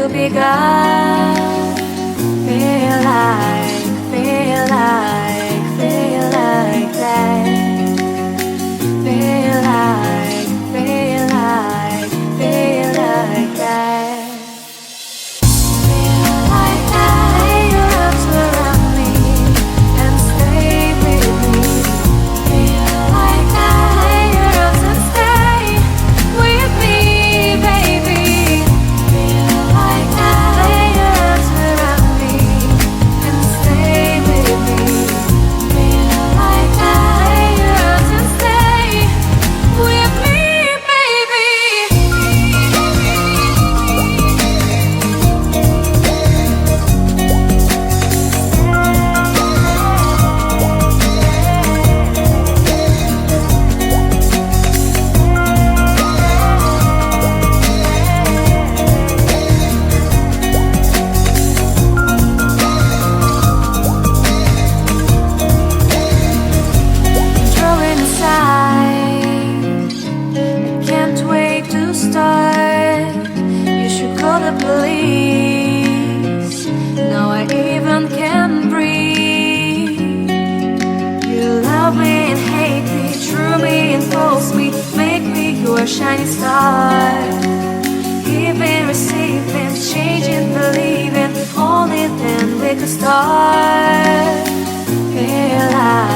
to be God. Feel like, feel like, feel like that. Feel like, feel like, feel like that. Feel like that. Your arms around me and stay with me. Feel like that. Your arms and stay with me, baby. Feel like that. Your arms around me and stay with me. Feel like that. Your arms and stay with me, baby. Drawing aside, I can't wait to start. You should call the police. Now I even can breathe. You love me and hate me, true me and false me, make me your shining star. Giving, receiving, changing, believing, only then we could start. Feel like